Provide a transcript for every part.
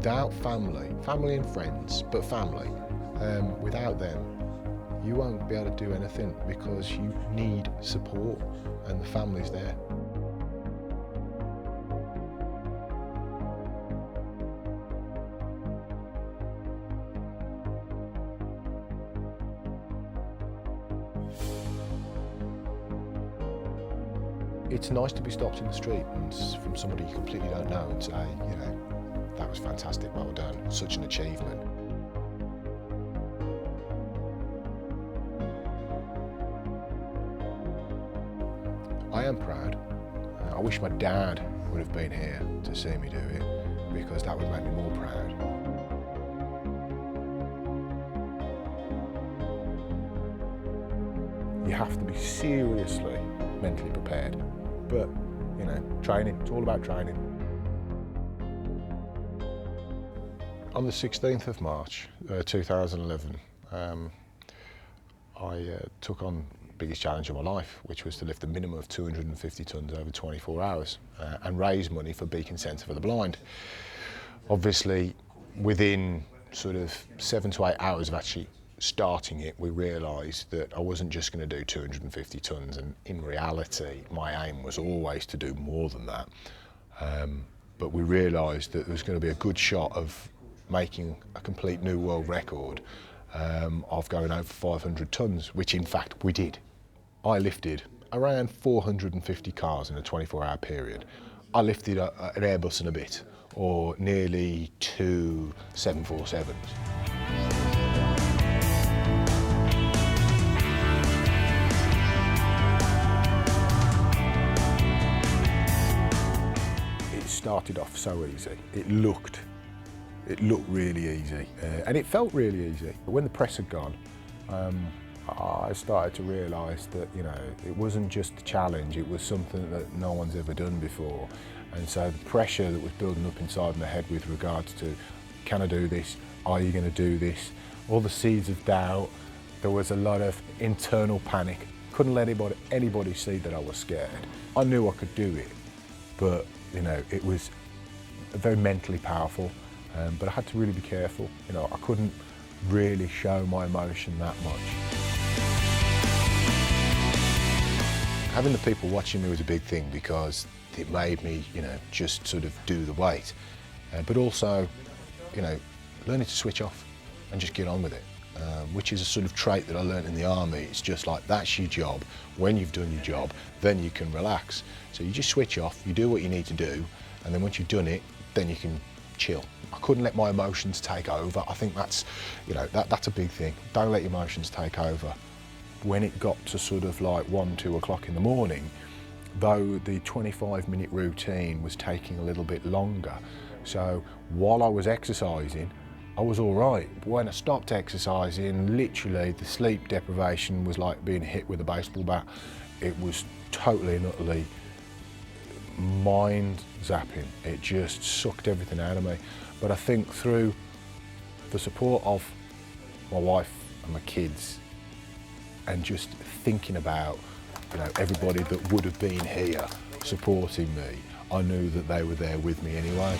without family and friends, but family, without them, you won't be able to do anything because you need support and the family's there. It's nice to be stopped in the street and from somebody you completely don't know and say, you know, that was fantastic, well done, such an achievement. I am proud. I wish my dad would have been here to see me do it because that would make me more proud. You have to be seriously mentally prepared. But, you know, training, it's all about training. On the 16th of March 2011, I took on the biggest challenge of my life, which was to lift a minimum of 250 tonnes over 24 hours and raise money for Beacon Centre for the Blind. Obviously, within sort of 7 to 8 hours of actually starting it, we realised that I wasn't just going to do 250 tonnes, and in reality my aim was always to do more than that. But we realised that there was going to be a good shot of making a complete new world record of going over 500 tonnes, which in fact we did. I lifted around 450 cars in a 24-hour period. I lifted an Airbus and a bit, or nearly 2 747s. Started off so easy. It looked really easy, and it felt really easy. But when the press had gone, I started to realise that, you know, it wasn't just a challenge, it was something that no one's ever done before. And so the pressure that was building up inside my head with regards to, can I do this? Are you going to do this? All the seeds of doubt. There was a lot of internal panic. Couldn't let anybody see that I was scared. I knew I could do it, but you know, it was very mentally powerful, but I had to really be careful. You know, I couldn't really show my emotion that much. Having the people watching me was a big thing because it made me, you know, just sort of do the weight, but also, you know, learning to switch off and just get on with it, which is a sort of trait that I learned in the army. It's just like, that's your job. When you've done your job, then you can relax. So you just switch off, you do what you need to do, and then once you've done it, then you can chill. I couldn't let my emotions take over. I think that's, you know, that's a big thing. Don't let your emotions take over. When it got to sort of like 1, 2 o'clock in the morning, though the 25-minute routine was taking a little bit longer, so while I was exercising, I was all right. When I stopped exercising, literally the sleep deprivation was like being hit with a baseball bat. It was totally and utterly mind zapping. It just sucked everything out of me. But I think through the support of my wife and my kids, and just thinking about, you know, everybody that would have been here supporting me, I knew that they were there with me anyway.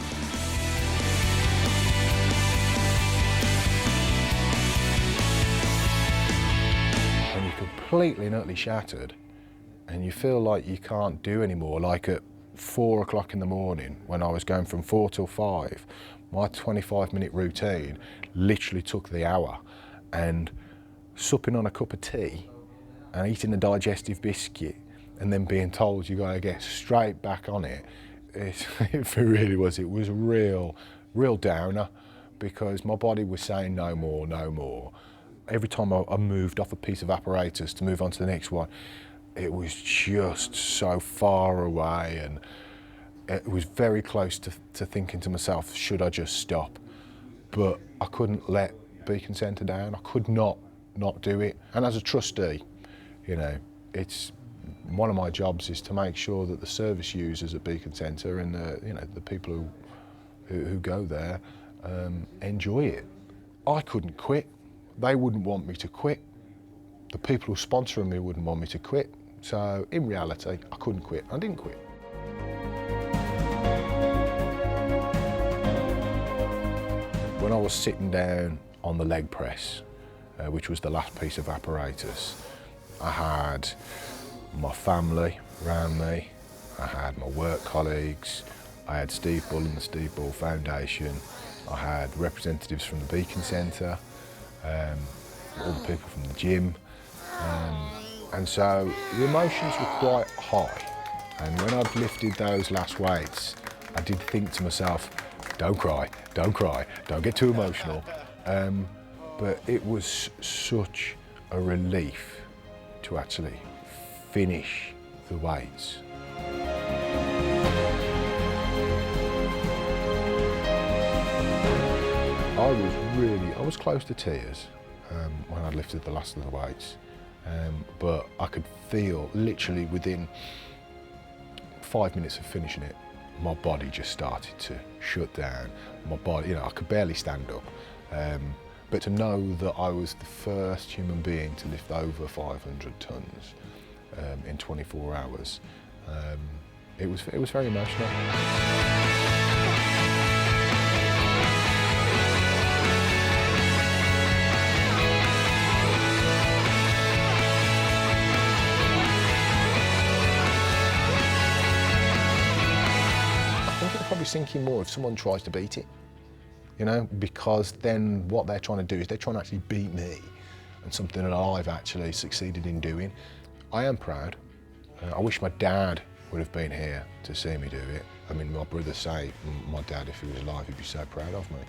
When you're completely and utterly shattered and you feel like you can't do anymore, like at 4 o'clock in the morning when I was going from 4 till 5, my 25-minute routine literally took the hour, and supping on a cup of tea and eating a digestive biscuit and then being told you got to get straight back on it, it really was. It was a real downer, because my body was saying no more, no more. Every time I moved off a piece of apparatus to move on to the next one, it was just so far away, and it was very close to thinking to myself, should I just stop? But I couldn't let Beacon Centre down. I could not do it. And as a trustee, you know, it's one of my jobs is to make sure that the service users at Beacon Centre and you know, the people who go there enjoy it. I couldn't quit. They wouldn't want me to quit. The people who are sponsoring me wouldn't want me to quit. So in reality, I couldn't quit. I didn't quit. When I was sitting down on the leg press, which was the last piece of apparatus, I had my family around me, I had my work colleagues, I had Steve Bull and the Steve Bull Foundation, I had representatives from the Beacon Centre, all the people from the gym, and so the emotions were quite high. And when I'd lifted those last weights, I did think to myself, don't cry, don't get too emotional. But it was such a relief to actually finish the weights. I was close to tears when I lifted the last of the weights. But I could feel literally within 5 minutes of finishing it, my body just started to shut down. My body, I could barely stand up. But to know that I was the first human being to lift over 500 tons in 24 hours, it was very emotional. Probably sinking more if someone tries to beat it, because then what they're trying to do is they're trying to actually beat me and something that I've actually succeeded in doing. I am proud. I wish my dad would have been here to see me do it. I mean, my brothers say my dad, if he was alive, he'd be so proud of me.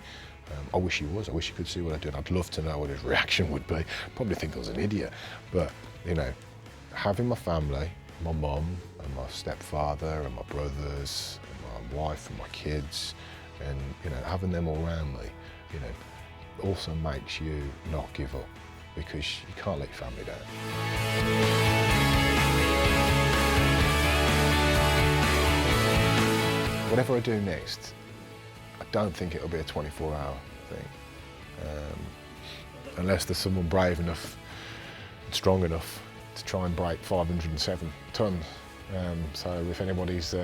I wish he was. I wish he could see what I do. I'd love to know what his reaction would be. Probably think I was an idiot. But, having my family, my mum and my stepfather and my brothers, my wife and my kids, and having them all around me, also makes you not give up, because you can't let your family down. Whatever I do next, I don't think it'll be a 24-hour thing, unless there's someone brave enough and strong enough to try and break 507 tons. So if anybody's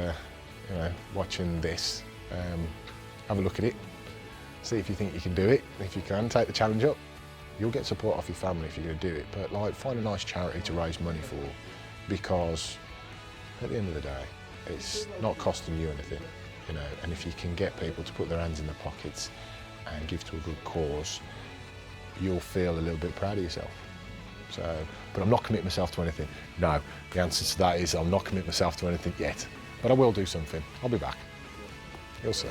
watching this, have a look at it, see if you think you can do it. If you can, take the challenge up. You'll get support off your family if you're going to do it, but find a nice charity to raise money for, because at the end of the day, it's not costing you anything, and if you can get people to put their hands in their pockets and give to a good cause, you'll feel a little bit proud of yourself. So, but I'm not committing myself to anything. No, the answer to that is I'm not committing myself to anything yet. But I will do something. I'll be back. You'll see.